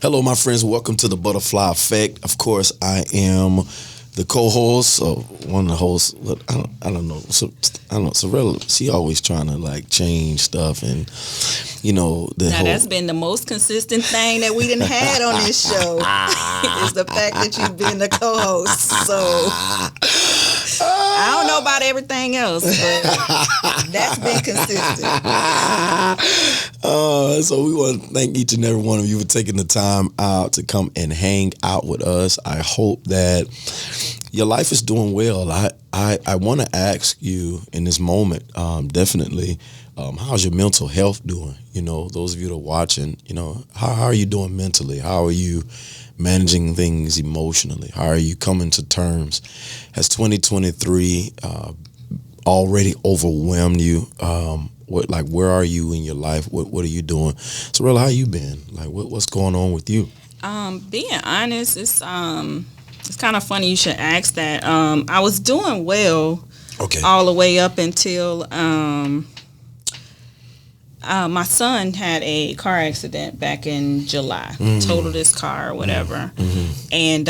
Hello, my friends. Welcome to the Butterfly Effect. Of course, I am the co-host, or one of the hosts. I don't know. So, I don't know. Sorella, she always trying to like change stuff, and that's been the most consistent thing that we didn't had on this show is the fact that you've been the co-host. So I don't know about everything else, but that's been consistent. So we want to thank each and every one of you for taking the time out to come and hang out with us. I hope that your life is doing well. I want to ask you in this moment, definitely, how's your mental health doing? Those of you that are watching, how are you doing mentally? How are you managing things emotionally? How are you coming to terms? Has 2023 already overwhelmed you? Where are you in your life? What are you doing? Sorella, how you been? What's going on with you? Being honest, it's kind of funny you should ask that. I was doing well, all the way up until my son had a car accident back in July. Totaled his car or whatever. And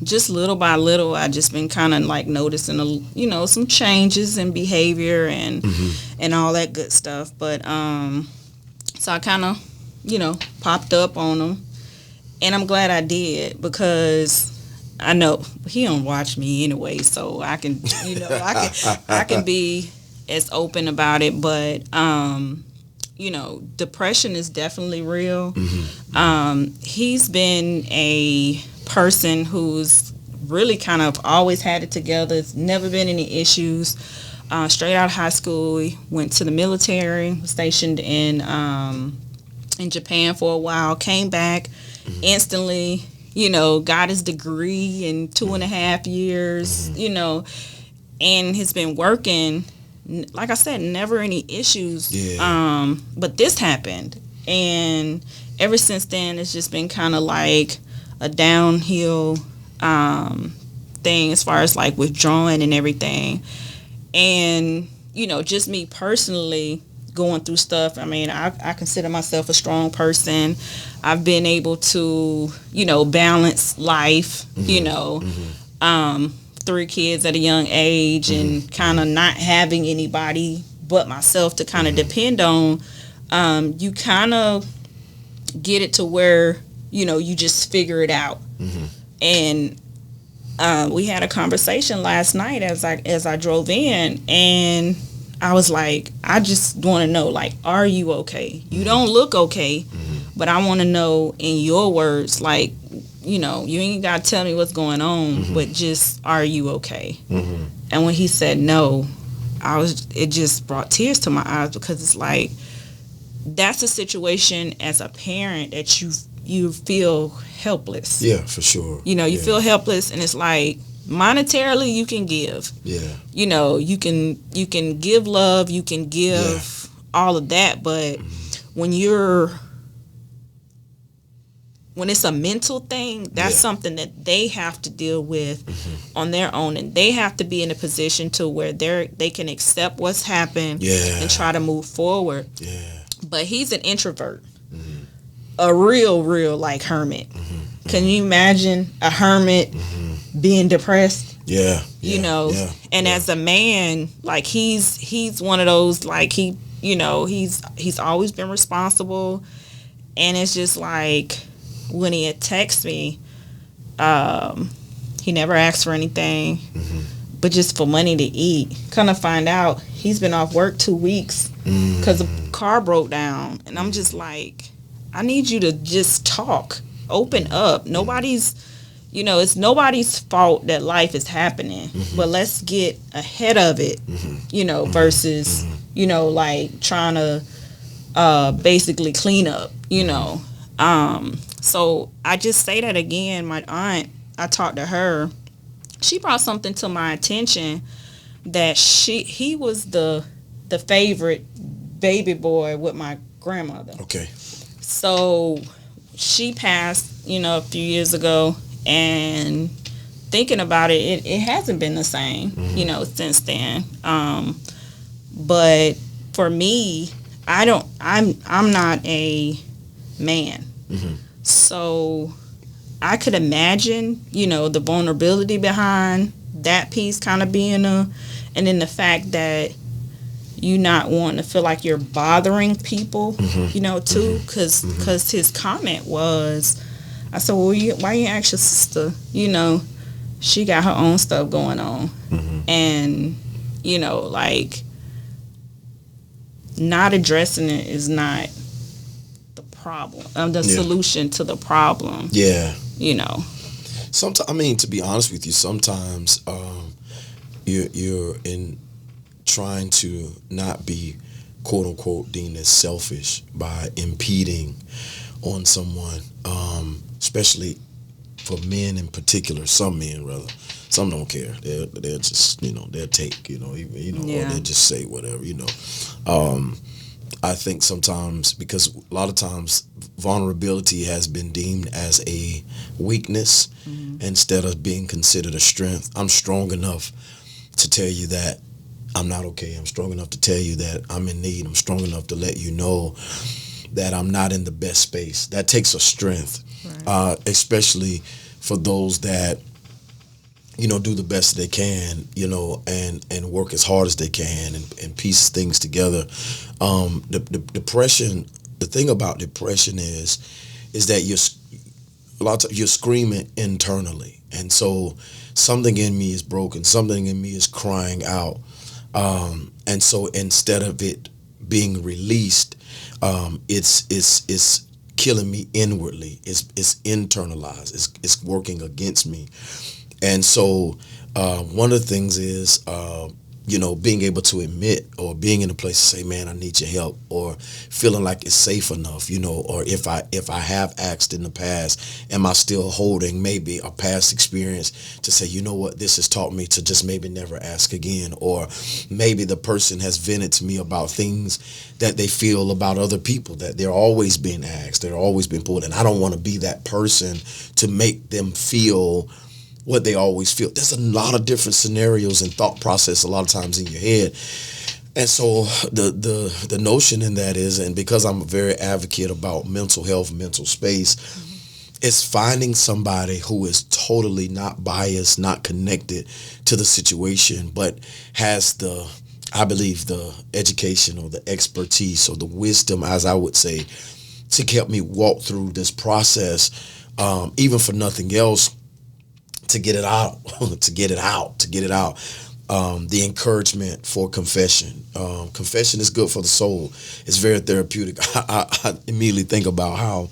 just little by little, I just been kind of like noticing some changes in behavior and all that good stuff. But so I kind of popped up on him, and I'm glad I did, because I know he don't watch me anyway, so I can I can be as open about it. But depression is definitely real. He's been a person who's really kind of always had it together. It's never been any issues. Straight out of high school, he went to the military, was stationed in Japan for a while, came back instantly, got his degree in 2.5 years, and has been working. Like I said, never any issues. But this happened, and ever since then, it's just been kind of like a downhill thing as far as like withdrawing and everything. And just me personally going through stuff. I mean, I consider myself a strong person. I've been able to balance life. 3 kids at a young age, and kind of not having anybody but myself to kind of depend on. You kind of get it to where you just figure it out. And we had a conversation last night as I drove in, and I was like, I just want to know, like, are you okay? You don't look okay, but I want to know in your words, like, you ain't got to tell me what's going on, but just, are you okay? And when he said no, it just brought tears to my eyes, because it's like, that's a situation as a parent that you feel helpless. Yeah, for sure. You feel helpless, and it's like, monetarily you can give. You can give love, you can give all of that, but when it's a mental thing, that's something that they have to deal with on their own, and they have to be in a position to where they can accept what's happened and try to move forward. But he's an introvert, a real like hermit. Can you imagine a hermit being depressed? And as a man, like he's one of those, like he's always been responsible, and it's just like, when he had texted me, he never asked for anything, but just for money to eat. Kind of find out he's been off work 2 weeks because the car broke down, and I'm just like, I need you to just talk, open up. It's nobody's fault that life is happening, but let's get ahead of it, versus, like trying to basically clean up, So I just say that again. My aunt, I talked to her. She brought something to my attention that he was the favorite baby boy with my grandmother. So she passed, a few years ago, and thinking about it, it hasn't been the same, since then. But for me, I'm not a man. So I could imagine, the vulnerability behind that piece kind of being and then the fact that you not wanting to feel like you're bothering people, too, because his comment was, I said, well, why you ask your sister, she got her own stuff going on, and, like, not addressing it is not the problem, the solution to the problem. Yeah. Sometimes, to be honest with you, sometimes you're in trying to not be quote unquote deemed as selfish by impeding on someone, especially for men in particular. Some men, rather, some don't care. They'll just they'll take or they'll just say whatever. I think sometimes, because a lot of times vulnerability has been deemed as a weakness instead of being considered a strength. I'm strong enough to tell you that I'm not okay. I'm strong enough to tell you that I'm in need. I'm strong enough to let you know that I'm not in the best space. That takes a strength, especially for those that, do the best they can, and work as hard as they can and piece things together. The depression, the thing about depression is that a lot of times you're screaming internally. And so something in me is broken. Something in me is crying out. And so instead of it being released, it's killing me inwardly. It's internalized. It's working against me. And so one of the things is, being able to admit, or being in a place to say, man, I need your help, or feeling like it's safe enough, or if I have asked in the past, am I still holding maybe a past experience to say, you know what, this has taught me to just maybe never ask again, or maybe the person has vented to me about things that they feel about other people, that they're always being asked, they're always being pulled, and I don't want to be that person to make them feel what they always feel. There's a lot of different scenarios and thought process a lot of times in your head. And so the notion in that is, and because I'm a very advocate about mental health, mental space, is finding somebody who is totally not biased, not connected to the situation, but has I believe, the education or the expertise or the wisdom, as I would say, to help me walk through this process, even for nothing else, to get it out, to get it out. The encouragement for confession. Confession is good for the soul. It's very therapeutic. I immediately think about how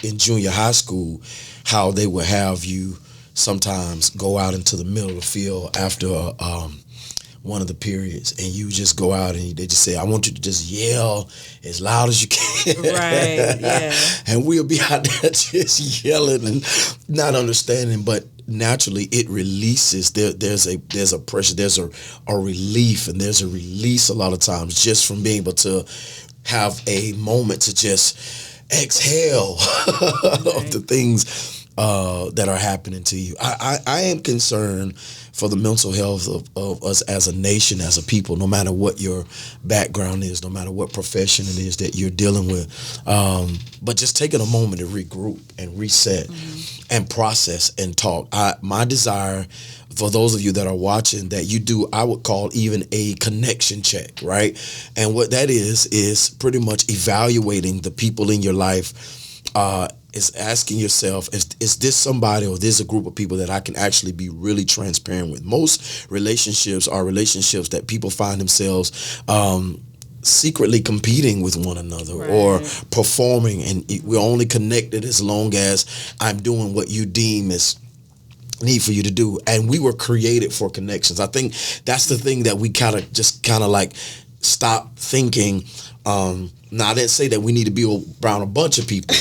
in junior high school, how they would have you sometimes go out into the middle of the field after one of the periods, and you just go out and they just say, I want you to just yell as loud as you can. Right, yeah. And we'll be out there just yelling and not understanding, but naturally it releases. There's a pressure, there's a relief, and there's a release a lot of times just from being able to have a moment to just exhale of the things that are happening to you. I am concerned for the mental health of us as a nation, as a people, no matter what your background is, no matter what profession it is that you're dealing with. But just taking a moment to regroup and reset and process and talk. My desire for those of you that are watching, that you do, I would call even a connection check, right? And what that is pretty much evaluating the people in your life, is asking yourself, is this somebody or this a group of people that I can actually be really transparent with? Most relationships are relationships that people find themselves secretly competing with one another, right, or performing, and we're only connected as long as I'm doing what you deem as need for you to do. And we were created for connections. I think that's the thing that we kind of like stop thinking. Now, I didn't say that we need to be around a bunch of people.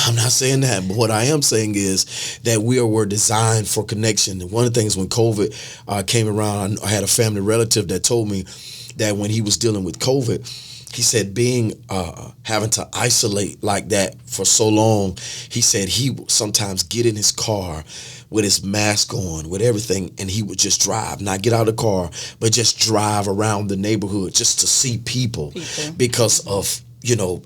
I'm not saying that. But what I am saying is that we were designed for connection. And one of the things when COVID came around, I had a family relative that told me that when he was dealing with COVID, he said having to isolate like that for so long, he said he would sometimes get in his car with his mask on, with everything, and he would just drive, not get out of the car, but just drive around the neighborhood just to see people because of,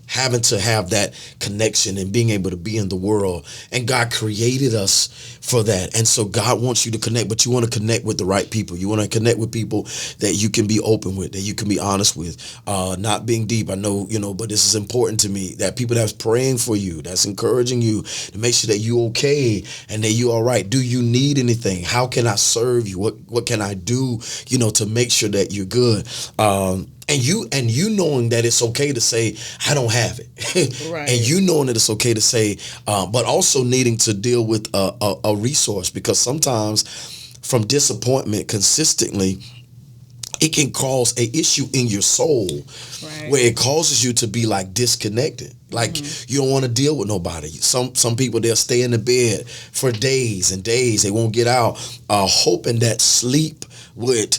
having to have that connection and being able to be in the world. And God created us for that. And so God wants you to connect, but you want to connect with the right people. You want to connect with people that you can be open with, that you can be honest with, not being deep. I know, but this is important to me, that people that's praying for you, that's encouraging you to make sure that you okay and that you all right. Do you need anything? How can I serve you? What can I do, to make sure that you're good? And you knowing that it's okay to say, I don't have it. Right. And you knowing that it's okay to say, but also needing to deal with a resource, because sometimes from disappointment consistently, it can cause a issue in your soul, right, where it causes you to be like disconnected. Like you don't want to deal with nobody. Some people, they'll stay in the bed for days and days. They won't get out, hoping that sleep would,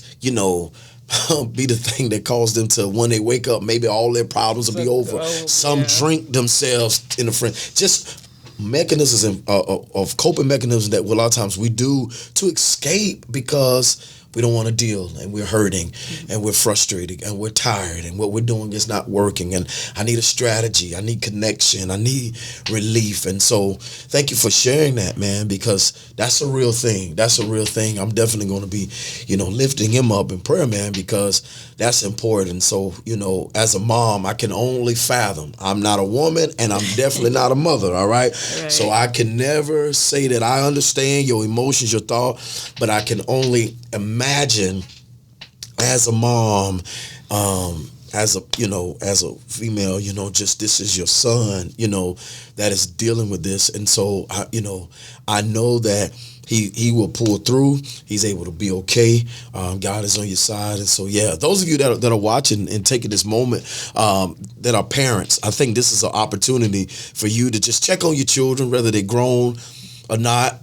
be the thing that caused them to, when they wake up, maybe all their problems will be over. Some drink themselves in the front. Just mechanisms of coping mechanisms that a lot of times we do to escape, because we don't want to deal, and we're hurting, and we're frustrated, and we're tired, and what we're doing is not working, and I need a strategy, I need connection, I need relief. And so thank you for sharing that, man, because that's a real thing. That's a real thing. I'm definitely going to be, lifting him up in prayer, man, because that's important. So, as a mom, I can only fathom. I'm not a woman, and I'm definitely not a mother, all right? So I can never say that I understand your emotions, your thought, but I can only imagine as a mom, as a female, just this is your son, that is dealing with this. And so, I know that he will pull through. He's able to be okay. God is on your side. And so, yeah, those of you that are watching and taking this moment, that are parents, I think this is an opportunity for you to just check on your children, whether they're grown or not.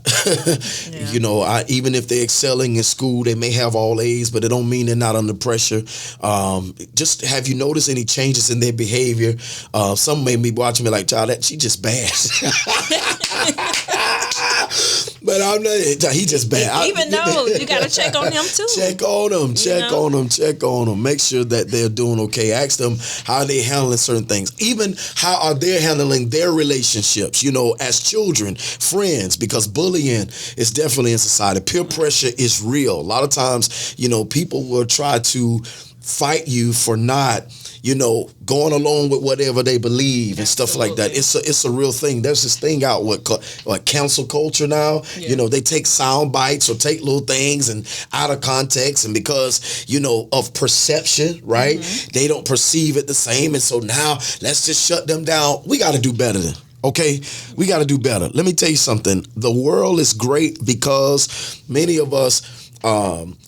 Even if they're excelling in school, they may have all A's, but it don't mean they're not under pressure. Just have you noticed any changes in their behavior? Some may be watching me like, child, she just bad. But I'm not. He just bad. Even though you got to check on him too. Check on them. Check on them. Make sure that they're doing okay. Ask them how they handling certain things. Even how are they handling their relationships? As children, friends, because bullying is definitely in society. Peer pressure is real. A lot of times, people will try to fight you for not, going along with whatever they believe and stuff like that. It's a real thing. There's this thing out what cancel culture now. Yeah. They take sound bites or take little things and out of context, and because of perception, right? They don't perceive it the same, and so now let's just shut them down. We got to do better then. Okay, we got to do better. Let me tell you something. The world is great because many of us,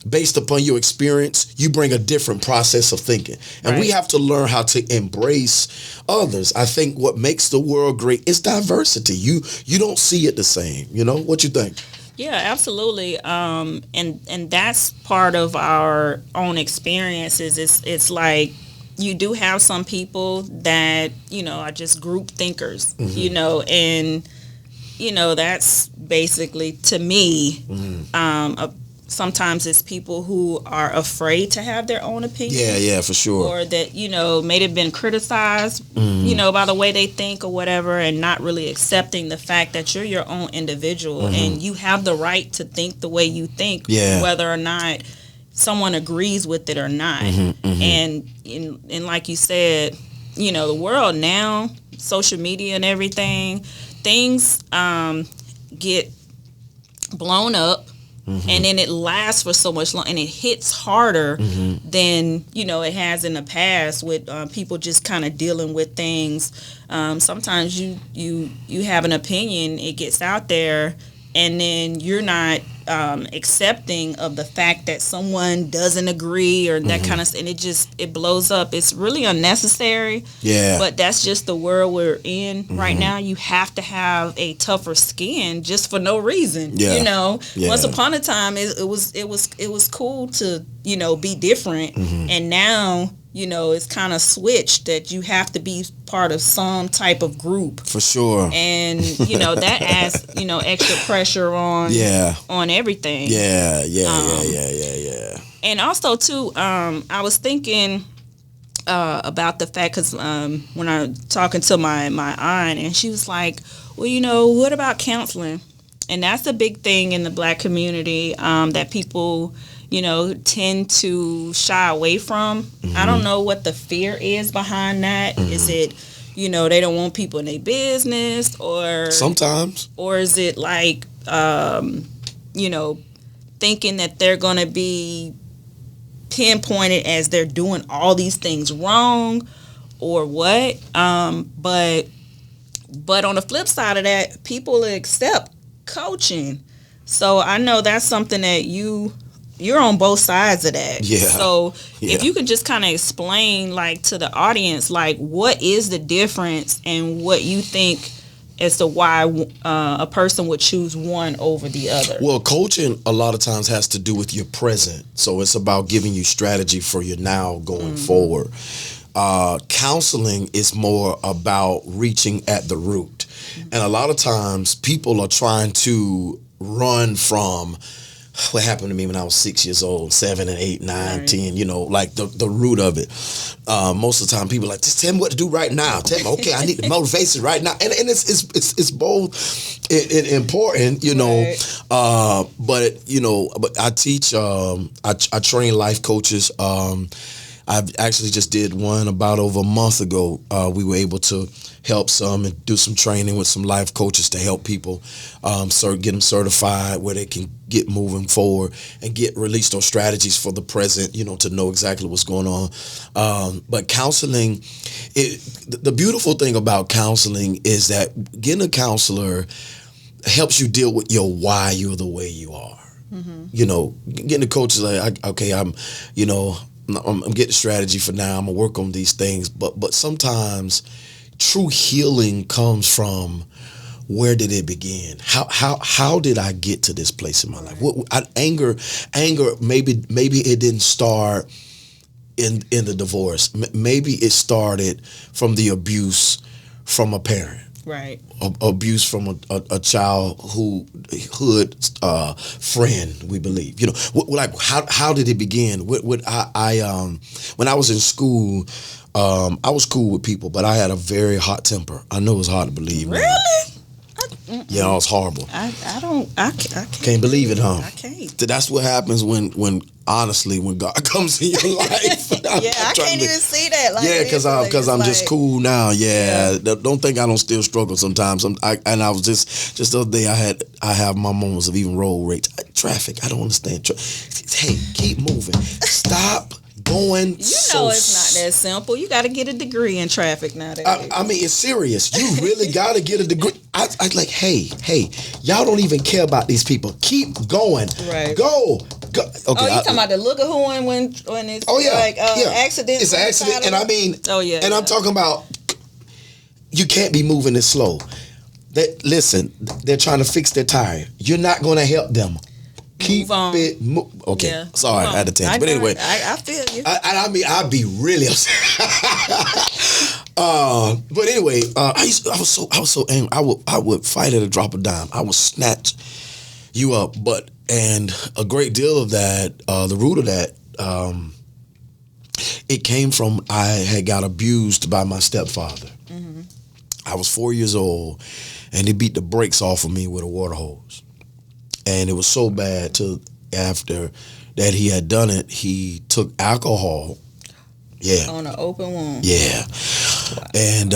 based upon your experience, you bring a different process of thinking. And we have to learn how to embrace others. I think what makes the world great is diversity. You don't see it the same. What you think? Yeah, absolutely. And that's part of our own experiences. It's like, you do have some people that, are just group thinkers, and, that's basically, to me, sometimes it's people who are afraid to have their own opinion. Yeah, for sure. Or that, may have been criticized, by the way they think or whatever, and not really accepting the fact that you're your own individual and you have the right to think the way you think, whether or not someone agrees with it or not. And like you said, the world now, social media and everything, things get blown up. And then it lasts for so much long, and it hits harder than it has in the past with people just kind of dealing with things. Sometimes you have an opinion, it gets out there, and then you're not accepting of the fact that someone doesn't agree or that kind of, and it blows up. It's really unnecessary. Yeah. But that's just the world we're in right now. You have to have a tougher skin just for no reason. Yeah. Once upon a time it was cool to be different, and now it's kind of switched that you have to be part of some type of group. For sure. And, that adds, extra pressure on everything. Yeah. And also, too, I was thinking about the fact, because when I was talking to my aunt, and she was like, well, what about counseling? And that's a big thing in the Black community that people, tend to shy away from. Mm-hmm. I don't know what the fear is behind that. Mm-hmm. Is it, they don't want people in their business, or sometimes, or is it like, thinking that they're going to be pinpointed as they're doing all these things wrong, or what? But on the flip side of that, people accept coaching. So I know that's something that you're on both sides of that. Yeah. So if you could just kind of explain, like, to the audience, like, what is the difference and what you think as to why a person would choose one over the other. Well, coaching a lot of times has to do with your present. So it's about giving you strategy for your now going forward. Counseling is more about reaching at the root. And a lot of times people are trying to run from what happened to me when I was 6 years old, 7 and 8, 9, 10, like the root of it. Most of the time people are like, just tell me what to do right now. Tell me, okay, I need the motivation right now. And it's both important, right. But I teach, I train life coaches. I actually just did one about over a month ago. We were able to help some and do some training with some life coaches to help people get them certified where they can get moving forward and release those strategies for the present, to know exactly what's going on. But counseling, the beautiful thing about counseling is that getting a counselor helps you deal with your why you're the way you are. Mm-hmm. Getting a coach is like, okay, I'm getting strategy for now. I'm gonna work on these things, but sometimes true healing comes from where did it begin? How did I get to this place in my life? Anger. Maybe it didn't start in the divorce. Maybe it started from the abuse from a parent. Right. Abuse from a childhood friend, we believe. Like how did it begin? When I was in school, I was cool with people, but I had a very hot temper. I know it's hard to believe. Really? Yeah, it was horrible. I can't believe it, huh? I can't. That's what happens when God comes in your life. I can't even see that. Like, because I'm just cool now. Yeah. Don't think I don't still struggle sometimes. I was just the other day I have my moments of even road rage. Traffic. I don't understand. Hey, keep moving. Stop going. It's not that simple. You got to get a degree in traffic nowadays. I mean, it's serious. You really got to get a degree. I like, hey, y'all don't even care about these people. Keep going. Right. Go. Okay, you talking about the Lugahorn when it's accident? It's an accident, and I mean, and I'm talking about you can't be moving this slow. Listen, they're trying to fix their tire. You're not going to help them. Keep it okay. Yeah. Sorry, I had to tangent. But anyway, I feel you. I mean, I'd be really upset. But anyway, I was so angry. I would fight at a drop of dime. I would snatch you up. And a great deal of that, the root of that, it came from I had got abused by my stepfather. Mm-hmm. I was 4 years old, and he beat the brakes off of me with a water hose. And it was so bad till after that he had done it, he took alcohol. Yeah. On an open wound. Yeah. Wow. And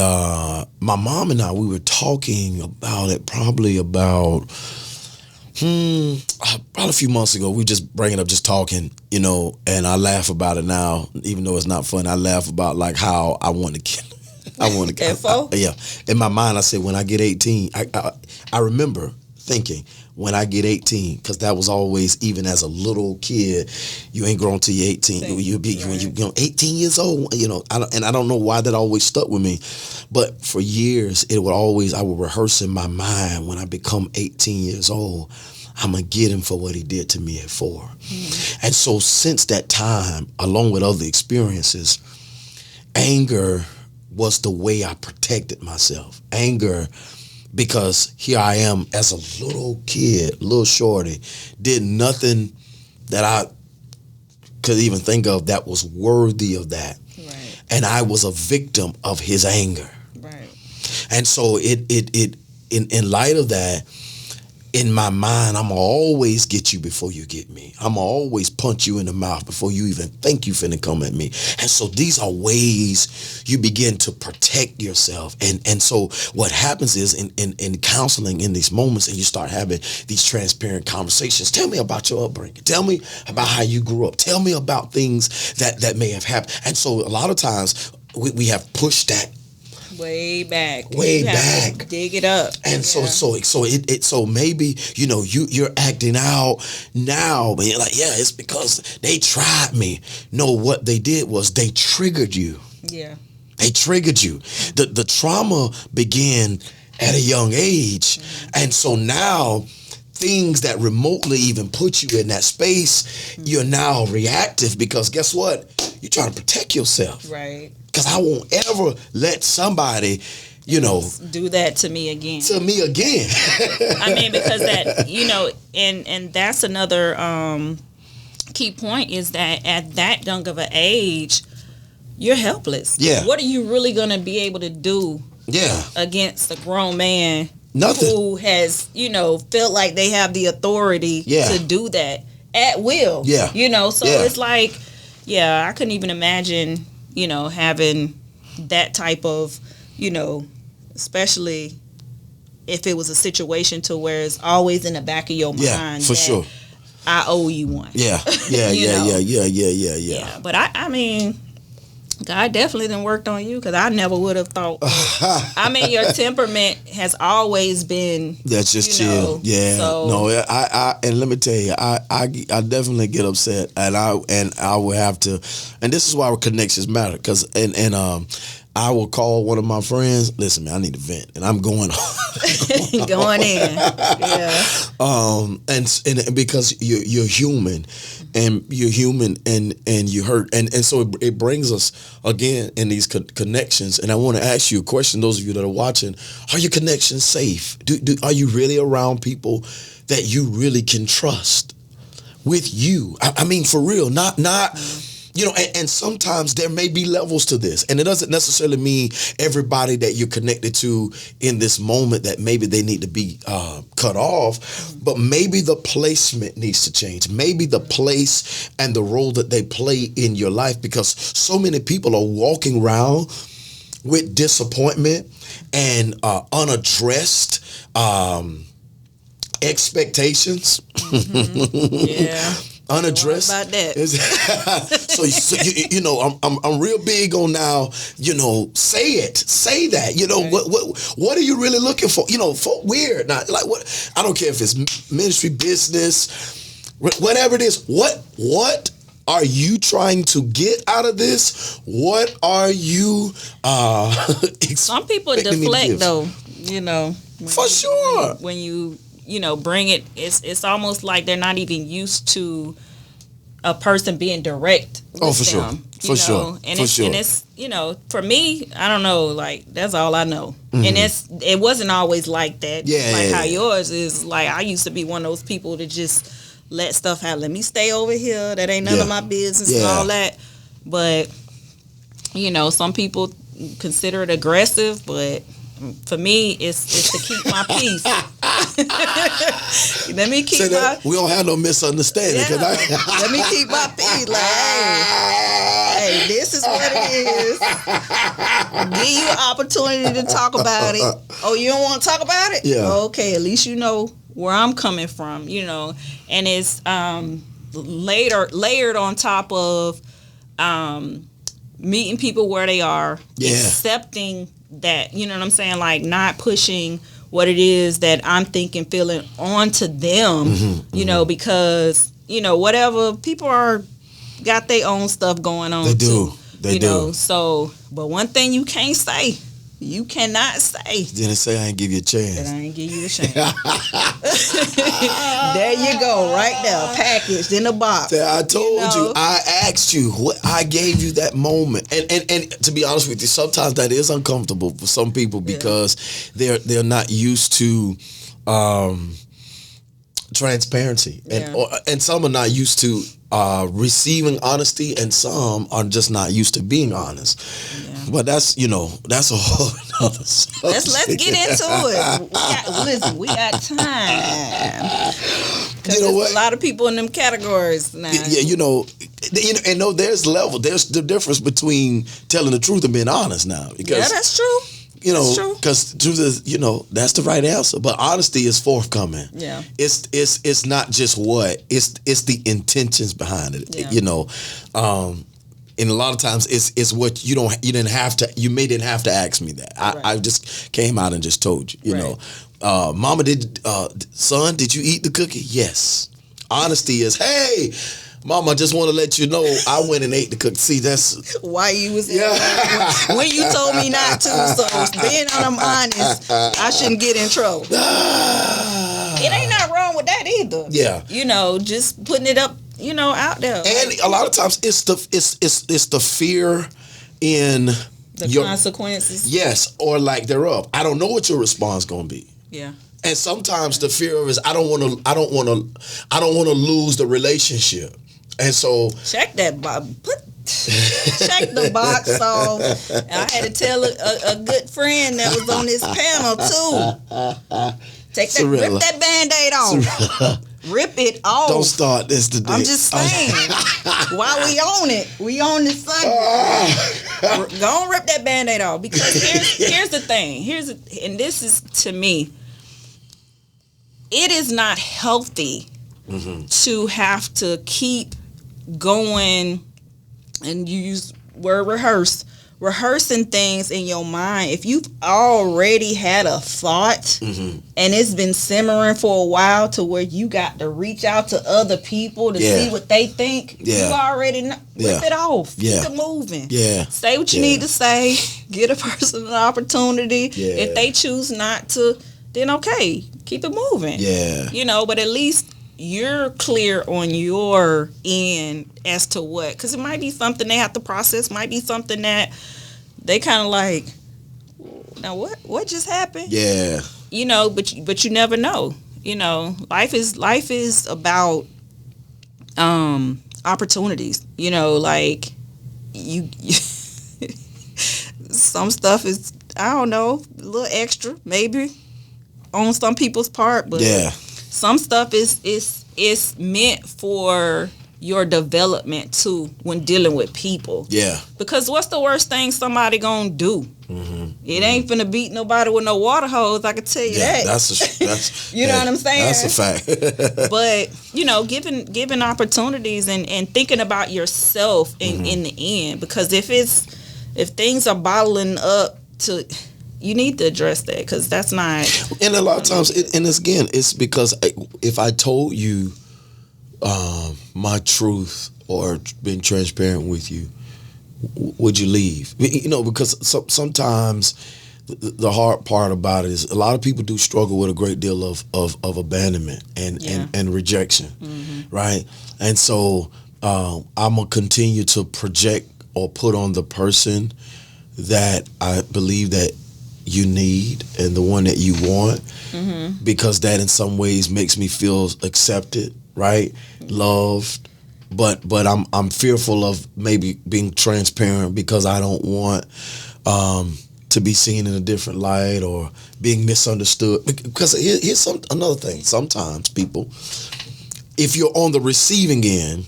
my mom and I, we were talking about it probably about a few months ago. We just bring it up, just talking, and I laugh about it now, even though it's not fun. I laugh about like how I want to kill. Yeah. In my mind, I said, when I get 18, I remember thinking, when I get 18, because that was always, even as a little kid, you ain't grown till you're 18. You'll be when you're 18 years old, and I don't know why that always stuck with me. But for years, I would rehearse in my mind, when I become 18 years old, I'm going to get him for what he did to me at 4. Mm-hmm. And so since that time, along with other experiences, anger was the way I protected myself. Anger, because here I am as a little kid, little shorty, did nothing that I could even think of that was worthy of that. Right. and I was a victim of his anger. Right. And so in light of that, in my mind, I'm going to always get you before you get me. I'm going to always punch you in the mouth before you even think you finna come at me. And so these are ways you begin to protect yourself. And so what happens is in counseling in these moments, and you start having these transparent conversations. Tell me about your upbringing. Tell me about how you grew up. Tell me about things that may have happened. And so a lot of times we have pushed that way back. Dig it up. And so maybe, you're acting out now, but you're like, yeah, it's because they tried me. No, what they did was they triggered you. Yeah. They triggered you. The trauma began at a young age. And so now things that remotely even put you in that space, you're now reactive because guess what? You're trying to protect yourself. Right. Because I won't ever let somebody, do that to me again. I mean, because that, and that's another key point is that at that young of an age, you're helpless. Yeah. What are you really going to be able to do against a grown man who has, felt like they have the authority to do that at will? Yeah. It's like, I couldn't even imagine having that type of, especially if it was a situation to where it's always in the back of your mind. Yeah, for sure. I owe you one. Yeah. But I mean, God definitely done worked on you because I never would have thought. I mean, your temperament has always been. That's just chill. Yeah. So, no, I and let me tell you, I definitely get upset, and I will have to, and this is why our connections matter, because I will call one of my friends. Listen, man, I need to vent, and I'm going going in. Yeah. And because you're human, and you're human, and you hurt, and so it brings us again in these connections. And I want to ask you a question. Those of you that are watching, are your connections safe? Are you really around people that you really can trust with you? I mean, for real, not. And sometimes there may be levels to this, and it doesn't necessarily mean everybody that you're connected to in this moment that maybe they need to be cut off, but maybe the placement needs to change. Maybe the place and the role that they play in your life, because so many people are walking around with disappointment and unaddressed expectations. Yeah. Unaddressed. About that. So I'm real big on now. Say that. What are you really looking for? For weird. Not like what. I don't care if it's ministry, business, whatever it is. What are you trying to get out of this? What are you? Some people deflect though. For sure. When you bring it, it's almost like they're not even used to a person being direct with for them, sure. And it's for me, I don't know, like that's all I know. Mm-hmm. And it wasn't always like that. How yours is. Like I used to be one of those people that just let stuff happen. Let me stay over here. That ain't none of my business and all that. But some people consider it aggressive, but for me, it's to keep my peace. Let me keep we don't have no misunderstanding. Let me keep my peace. Like, hey, this is what it is. Give you an opportunity to talk about it. Oh, you don't want to talk about it? Yeah. Okay, at least you know where I'm coming from. And it's layered on top of meeting people where they are, accepting that, you know what I'm saying? Like not pushing what it is that I'm thinking, feeling onto them, because, whatever, people got their own stuff going on. They do. They do. So, but one thing you can't say, you cannot say. Didn't say I ain't give you a chance. That I ain't give you a chance. There you go, right there, packaged in a box. I told you, I asked you, I gave you that moment, and to be honest with you, sometimes that is uncomfortable for some people because they're not used to transparency, Yeah. and some are not used to receiving honesty, and some are just not used to being honest. Yeah. But that's that's a whole other subject. Let's get into it. We got time. You know what? A lot of people in them categories now. Yeah, and no, there's level. There's the difference between telling the truth and being honest now. Because, Yeah, that's true. That's true. because truth is, that's the right answer. But honesty is forthcoming. Yeah. It's not just what it's the intentions behind it. Yeah. And a lot of times it's what you didn't have to ask me that. I just came out and just told you. You Right. know, Mama, son, did you eat the cookie? Yes. Honesty is, hey, Mama, I just want to let you know I went and ate the cookie. See, that's Why you was when you told me not to. So being I'm honest, I shouldn't get in trouble. It ain't nothing wrong with that either. Yeah. Just putting it up, out there. And a lot of times it's the fear in The consequences. Yes, or lack thereof. I don't know what your response gonna be. Yeah. And sometimes the fear of is I don't want to lose the relationship. And so Check that box. Check the box off. And I had to tell a good friend that was on this panel too. Rip that Band-Aid off. Rip it off. Don't start this today. I'm just saying. While we own it, we own the subject. Go and rip that Band-Aid off. Because here's the thing. And this is, to me, it is not healthy to have to keep going, and you use word rehearsing things in your mind. If you've already had a thought and it's been simmering for a while to where you got to reach out to other people to see what they think, you already know. Rip it off. Keep it moving. Say what you need to say. Get a person an opportunity. If they choose not to, then okay, keep it moving. But at least you're clear on your end as to what, because it might be something they have to process, might be something that they kind of like, now what just happened? But you never know. Life is about opportunities. Like you some stuff is, I don't know, a little extra maybe on some people's part, but some stuff is meant for your development too when dealing with people. Because what's the worst thing somebody gonna do? It ain't finna beat nobody with no water hose. I can tell you that. That's you know what I'm saying? That's a fact. But giving opportunities and thinking about yourself in the end. Because if things are bottling up to, you need to address that, because that's not. And a lot of times, it's because if I told you my truth or been transparent with you, would you leave? Because sometimes the hard part about it is a lot of people do struggle with a great deal of abandonment and rejection, right? And so I'm gonna continue to project or put on the person that I believe that you need and the one that you want, because that in some ways makes me feel accepted, right? Loved. But I'm fearful of maybe being transparent because I don't want to be seen in a different light or being misunderstood. Because here's another thing. Sometimes people, if you're on the receiving end,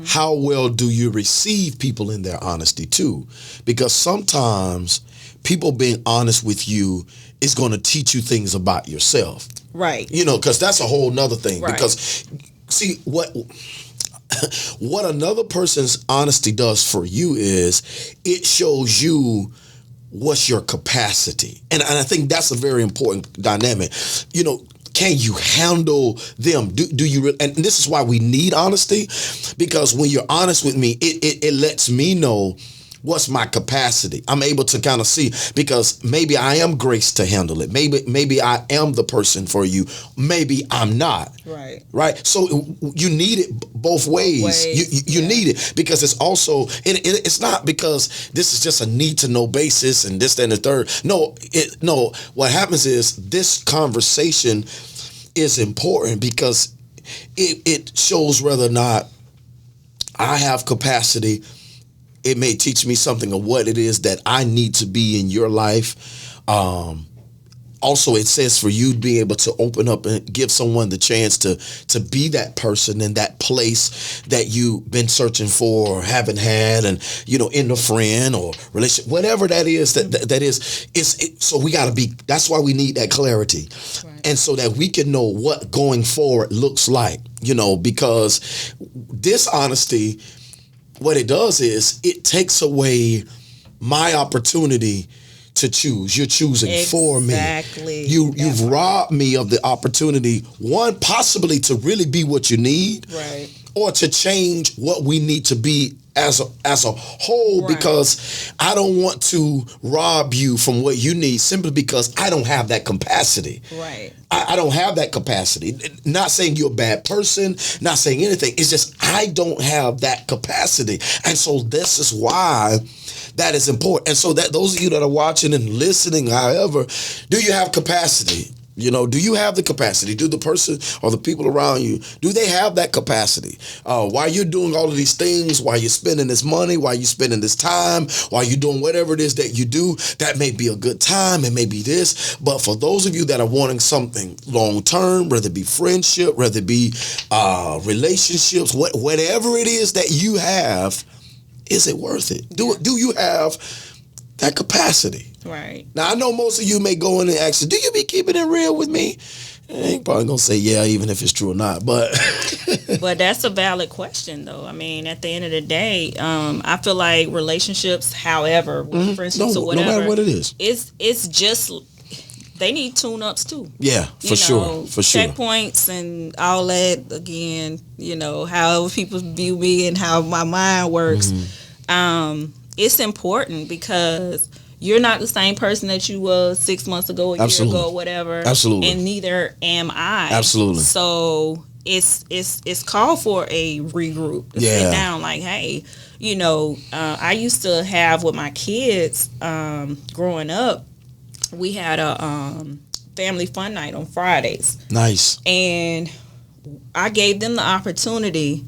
how well do you receive people in their honesty too? Because sometimes people being honest with you is going to teach you things about yourself. Right. Because that's a whole nother thing. Right. Because see what another person's honesty does for you is it shows you what's your capacity. And I think that's a very important dynamic. Can you handle them? Do you? And this is why we need honesty, because when you're honest with me, it lets me know what's my capacity. I'm able to kind of see, because maybe I am graced to handle it. Maybe I am the person for you. Maybe I'm not. Right. So you need it both ways. You need it, because it's also, it's not because this is just a need to know basis and this, that, and the third. No, what happens is this conversation is important because it shows whether or not I have capacity. It may teach me something of what it is that I need to be in your life. Also, it says for you to be able to open up and give someone the chance to be that person in that place that you've been searching for or haven't had, and in a friend or relationship, whatever that is. That is. So we got to be. That's why we need that clarity, right. And so that we can know what going forward looks like. Because dishonesty, what it does is it takes away my opportunity to choose. You're choosing for me. Exactly. You've robbed me of the opportunity, one, possibly to really be what you need, right, or to change what we need to be as a whole, right. Because I don't want to rob you from what you need simply because I don't have that capacity. Right. I don't have that capacity. Not saying you're a bad person, not saying anything. It's just I don't have that capacity. And so this is why that is important. And so that those of you that are watching and listening, however, do you have capacity? Do you have the capacity? Do the person or the people around you, do they have that capacity? While you're doing all of these things, while you're spending this money, while you're spending this time, while you're doing whatever it is that you do, that may be a good time, it may be this. But for those of you that are wanting something long term, whether it be friendship, whether it be relationships, whatever it is that you have, is it worth it? Do you have that capacity? Right. Now, I know most of you may go in and ask, do you be keeping it real with me? I ain't probably going to say yeah, even if it's true or not. But but that's a valid question, though. I mean, at the end of the day, I feel like relationships, however, friendships or whatever, no matter what it is, it's just, they need tune-ups, too. Yeah, for sure. Checkpoints and all that, again, however people view me and how my mind works. Mm-hmm. It's important because you're not the same person that you was 6 months ago, a year ago, whatever. Absolutely. And neither am I. Absolutely. So it's called for a regroup to sit down. Like, hey, I used to have with my kids growing up. We had a family fun night on Fridays. Nice. And I gave them the opportunity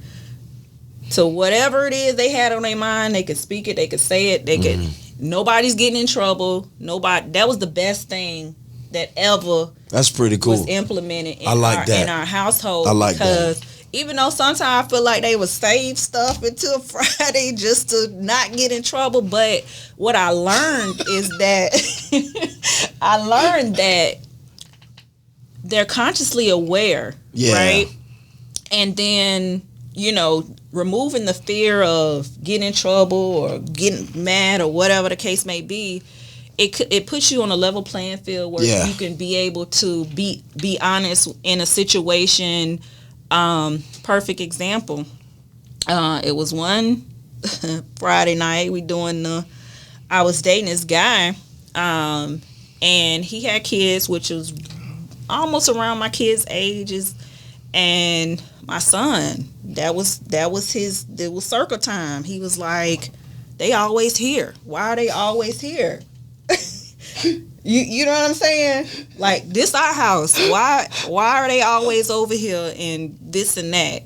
to whatever it is they had on their mind. They could speak it. They could say it. They could. Nobody's getting in trouble. Nobody. That was the best thing that ever. That's pretty cool. Was implemented in in our household. I like because that. Even though sometimes I feel like they would save stuff until Friday just to not get in trouble, but what I learned is that they're consciously aware, right? And then removing the fear of getting in trouble or getting mad or whatever the case may be, it puts you on a level playing field where you can be able to be honest in a situation. Perfect example. It was one Friday night. I was dating this guy, and he had kids, which was almost around my kids' ages, and my son. That was circle time. He was like, they always here. Why are they always here? You know what I'm saying? Like, this our house. Why are they always over here and this and that?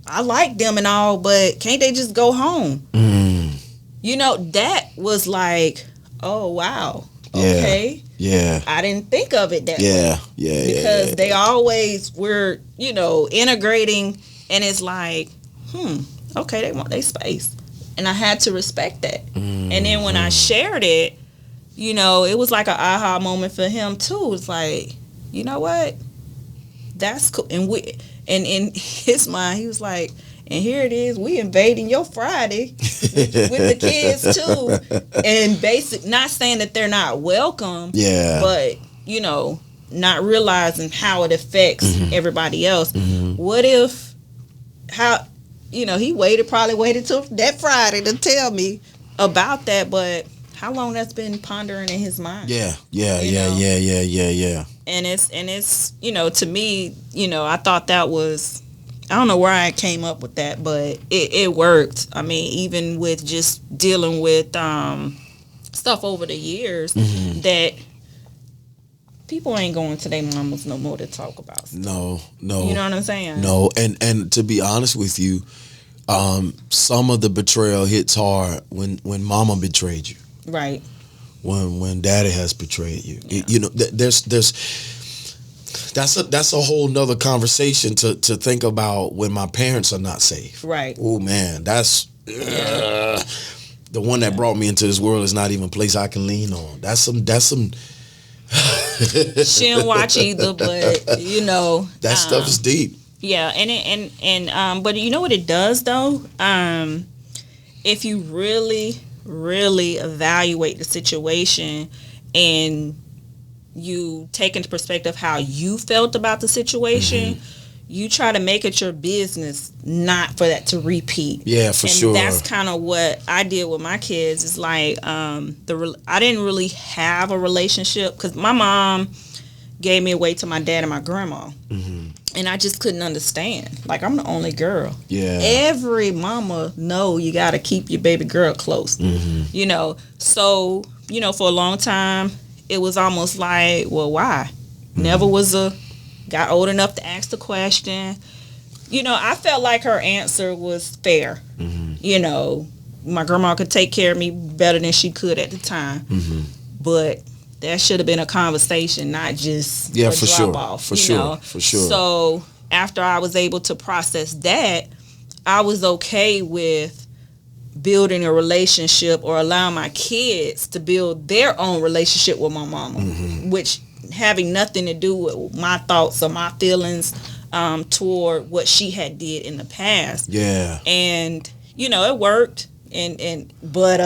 I like them and all, but can't they just go home? That was like, oh wow. Okay. Yeah. I didn't think of it that way. Yeah. Because they always were, integrating, and it's like, okay, they want their space. And I had to respect that. And then when I shared it, it was like an aha moment for him too. It's like, you know what? That's cool. And in his mind, he was like, and here it is, we invading your Friday with the kids too. And not saying that they're not welcome, but not realizing how it affects everybody else. What if he probably waited till that Friday to tell me about that, but how long that's been pondering in his mind. Yeah. And it's to me, I thought that was, I don't know where I came up with that, but it worked. I mean, even with just dealing with stuff over the years, that people ain't going to their mamas no more to talk about stuff. No. You know what I'm saying? No, and to be honest with you, some of the betrayal hits hard when mama betrayed you. Right. When daddy has betrayed you. Yeah. You know, that's a whole nother conversation to think about when my parents are not safe. Right. Oh man, that's the one that brought me into this world is not even a place I can lean on. That's some She didn't watch either, but you know that stuff is deep. Yeah, and but you know what it does though? If you really evaluate the situation and you take into perspective how you felt about the situation, you try to make it your business not for that to repeat. Yeah, for sure. And that's kind of what I did with my kids. It's like I didn't really have a relationship because my mom gave me away to my dad and my grandma. And I just couldn't understand. Like, I'm the only girl. Yeah. Every mama know you got to keep your baby girl close. You know, so, you know, for a long time, it was almost like, well, why? Never got old enough to ask the question. You know, I felt like her answer was fair. You know, my grandma could take care of me better than she could at the time. But that should have been a conversation, not just a for drop sure. off. For sure. So after I was able to process that, I was okay with building a relationship or allowing my kids to build their own relationship with my mama, which having nothing to do with my thoughts or my feelings toward what she had did in the past. Yeah. And, you know, it worked. But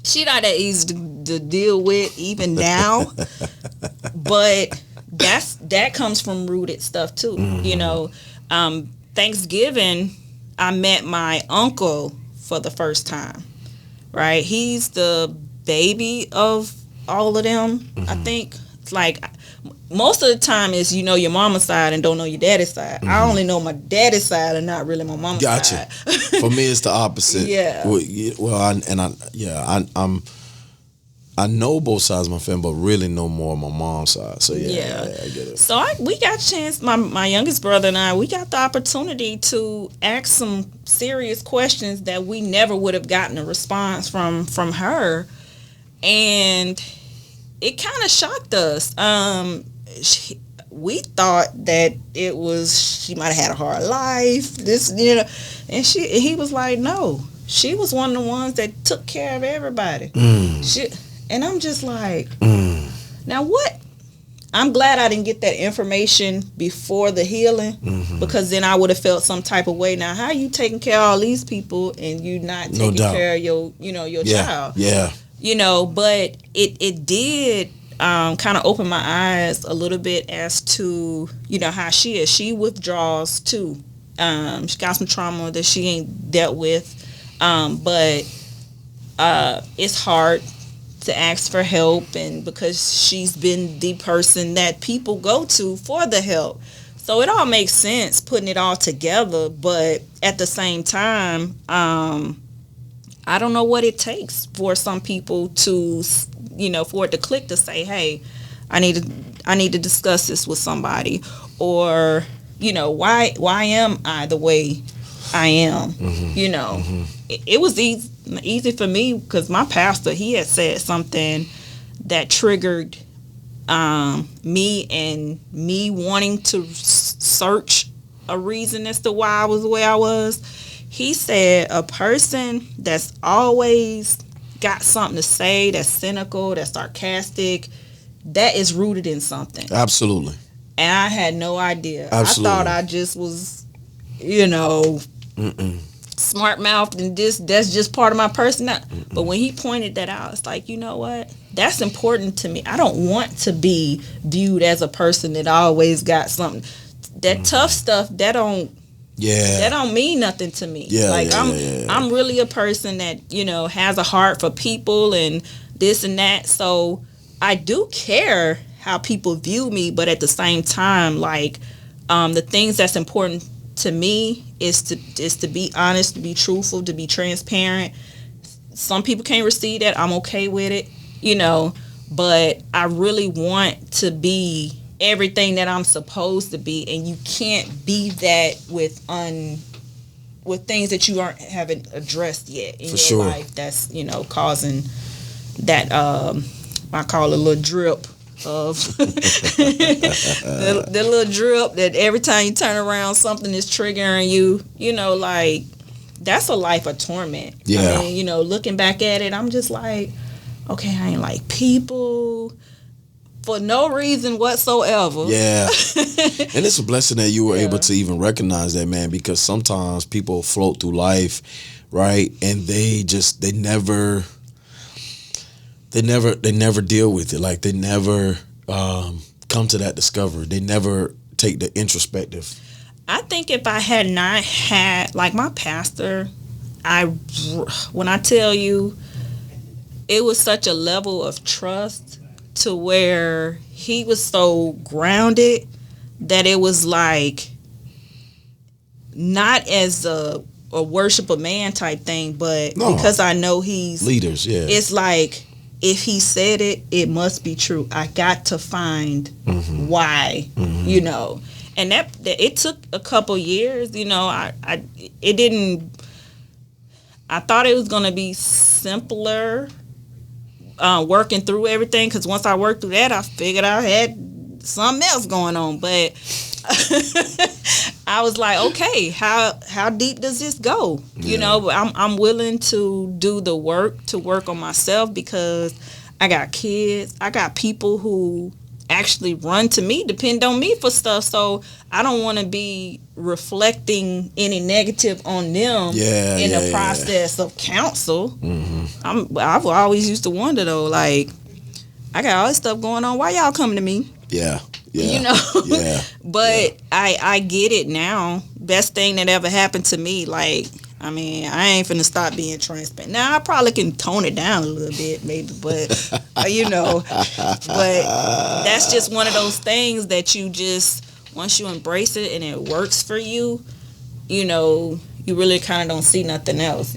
she not that easy to deal with even now. But that comes from rooted stuff too. You know, Thanksgiving, I met my uncle for the first time. Right? He's the baby of all of them. I think it's like most of the time is you know your mama's side and don't know your daddy's side. I only know my daddy's side and not really my mama's side. For me, it's the opposite. Yeah. I know both sides of my family, but really know more of my mom's side. So yeah, I get it. So we got a chance. My youngest brother and I, we got the opportunity to ask some serious questions that we never would have gotten a response from her, and it kind of shocked us. We thought that it was she might have had a hard life. This, you know, and he was like, no, she was one of the ones that took care of everybody. And I'm just like, now what? I'm glad I didn't get that information before the healing because then I would have felt some type of way. Now, how are you taking care of all these people and you not taking care of your child? Yeah. You know, but it did kind of open my eyes a little bit as to, you know, how she is. She withdraws too. She got some trauma that she ain't dealt with. But it's hard to ask for help, and because she's been the person that people go to for the help. So it all makes sense putting it all together, but at the same time, I don't know what it takes for some people to, you know, for it to click to say, hey, I need to discuss this with somebody, or, you know, why am I the way I am? You know, it was easy for me because my pastor, he had said something that triggered me and me wanting to search a reason as to why I was the way I was. He said a person that's always got something to say, that's cynical, that's sarcastic, that is rooted in something. Absolutely. And I had no idea. Absolutely. I thought I just was, you know, smart mouthed and that's just part of my personality. But when he pointed that out, it's like, you know what? That's important to me. I don't want to be viewed as a person that always got something. That tough stuff, that don't mean nothing to me. I'm really a person that, you know, has a heart for people and this and that. So I do care how people view me, but at the same time, like, the things that's important to me is to be honest, to be truthful, to be transparent. Some people can't receive that. I'm okay with it, you know, but I really want to be everything that I'm supposed to be, and you can't be that with things that you haven't addressed yet in your life. That's causing that I call it a little drip of the little drip that every time you turn around something is triggering you. Like that's a life of torment. Yeah. I mean, looking back at it, I'm just like, okay, I ain't like people for no reason whatsoever. Yeah. And it's a blessing that you were able to even recognize that, man, because sometimes people float through life, right? And they never deal with it. Like they never come to that discovery. They never take the introspective. I think if I had not had, like, my pastor, when I tell you, it was such a level of trust to where he was so grounded that it was like not as a worship a man type thing, but because I know he's leaders, it's like if he said it, it must be true. I got to find why, and that it took a couple years. I thought it was gonna be simpler working through everything, because once I worked through that, I figured I had something else going on. But I was like, okay, how deep does this go? But I'm willing to do the work to work on myself, because I got kids, I got people who actually run to me, depend on me for stuff. So I don't want to be reflecting any negative on them in the process of counsel. I've always used to wonder though, like, I got all this stuff going on. Why y'all coming to me? Yeah. But I get it now. Best thing that ever happened to me. Like, I mean, I ain't finna stop being transparent. Now I probably can tone it down a little bit, maybe, but but that's just one of those things that you just, once you embrace it and it works for you, you really kind of don't see nothing else.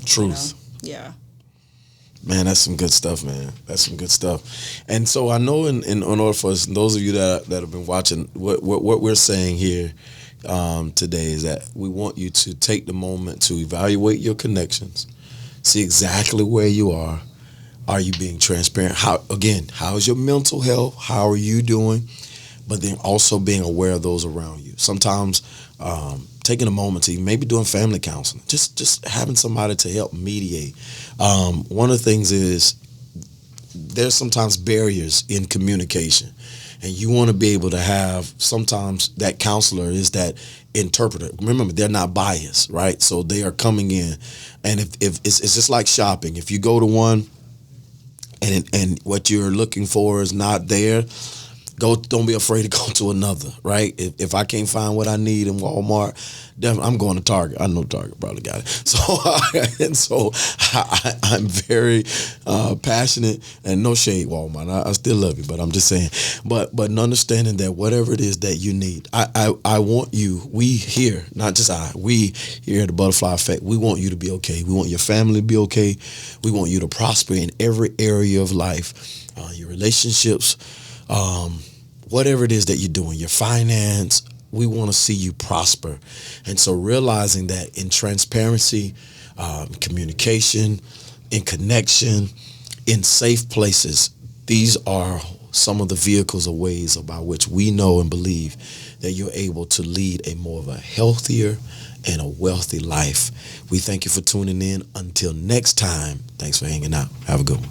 Truth. Yeah. Man, that's some good stuff, man. That's some good stuff. And so I know in order for us, those of you that have been watching, what we're saying here today is that we want you to take the moment to evaluate your connections, see exactly where you are. Are you being transparent? How's your mental health? How are you doing? But then also being aware of those around you. Sometimes taking a moment to maybe doing family counseling, just having somebody to help mediate. One of the things is there's sometimes barriers in communication, and you want to be able to have, sometimes that counselor is that interpreter. Remember, they're not biased, right? So they are coming in, and if it's just like shopping. If you go to one and what you're looking for is not there, don't be afraid to go to another, right? If I can't find what I need in Walmart, definitely I'm going to Target. I know Target probably got it. So I'm very passionate, and no shade, Walmart. I still love you, but I'm just saying. But understanding that whatever it is that you need, I want you, we here, not just we here at the Butterfly Effect, we want you to be okay. We want your family to be okay. We want you to prosper in every area of life, your relationships, whatever it is that you're doing, your finance, we want to see you prosper. And so realizing that in transparency, communication, in connection, in safe places, these are some of the vehicles or ways by which we know and believe that you're able to lead a more of a healthier and a wealthy life. We thank you for tuning in. Until next time, thanks for hanging out. Have a good one.